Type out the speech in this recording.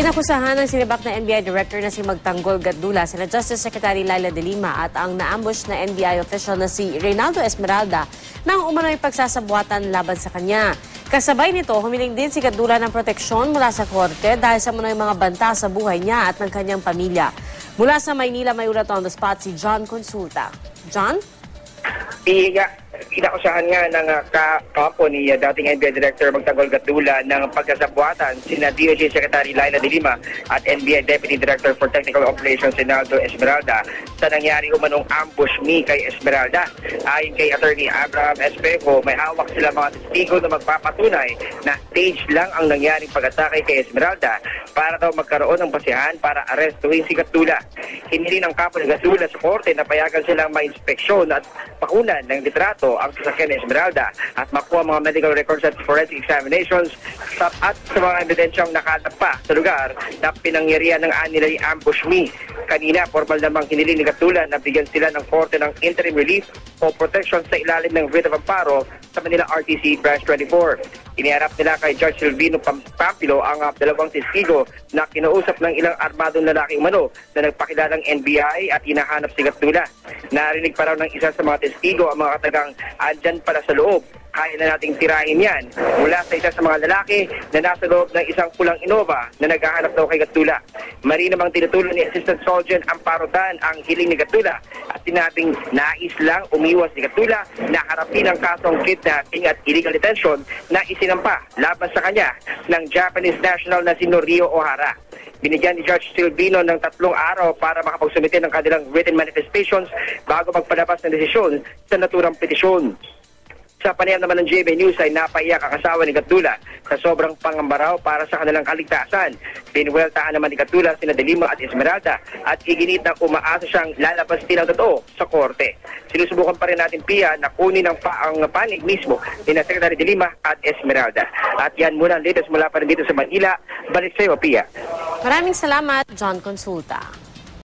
Inakusahan ng sinibak na NBI Director na si Magtanggol Gatdula, sina Justice Secretary Laila De Lima at ang naambush na NBI official na si Reynaldo Esmeralda nang umano'y pagsasabuatan laban sa kanya. Kasabay nito, humiling din si Gatdula ng proteksyon mula sa korte dahil sa umano'y mga banta sa buhay niya at ng kanyang pamilya. Mula sa Maynila, may ulat on the spot si John Consulta. John? Inakusahan nga ng kampo ni dating NBI Director Magtanggol Gatdula ng pagkasabuatan sina DOJ Secretary Laila De Lima at NBI Deputy Director for Technical Operations Reynaldo Esmeralda sa nangyari umanong ambush kay Esmeralda. Ayon kay Attorney Abraham Espejo, may hawak sila mga testigo na magpapatunay na stage lang ang nangyaring pag-atake kay Esmeralda para daw magkaroon ng basihan para arestuhin si Gatdula. Hinili ng kampo ni Gatdula sa korte na payagan silang ma-inspeksyon at pakunan ng litrato ang sasakyan ni Esmeralda at makuha mga medical records at forensic examinations at sa mga ebidensyang nakalap pa sa lugar na pinangyarihan ng anilay ambush Kanina, formal namang hiniling ni Gatdula na bigyan sila ng korte ng interim relief o protection sa ilalim ng writ of amparo sa Manila RTC Branch 24. Iniharap nila kay Judge Silvino Pampilo ang dalawang testigo na kinausap ng ilang armadong lalaking umano na nagpakilalang NBI at hinahanap si Gatdula. Narinig pa raw ng isa sa mga testigo ang mga katagang andyan pala sa loob. Kaya na nating tirahin yan mula sa isa sa mga lalaki na nasa loob ng isang pulang Innova na naghahanap daw kay Gatdula. Mari namang tinutulan ni Assistant Sergeant Amparo Dan ang hiling ni Gatdula at sinabing nais lang umiwas ni Gatdula na harapin ang kasong kidnapping at illegal detention na isinampa laban sa kanya ng Japanese national na si Norio Ohara. Binigyan ni Judge Silvino ng 3 araw para makapagsumite ng kanilang written manifestations bago magpalabas ng desisyon sa naturang petisyon. Sa panayam naman ng GMA News ay napaiyak ang asawa ni Gatdula sa sobrang pangambaraw para sa kanilang kaligtasan. Pinuweltahan naman ni Gatdula sina De Lima at Esmeralda at iginit na umaasa siyang lalabas din ang totoo sa korte. Sinusubukan pa rin natin, Pia, na kunin ang panig mismo ni Secretary De Lima at Esmeralda. At yan muna ang latest mula pa rin dito sa Manila. Balik sa iyo, Pia. Maraming salamat, John Consulta.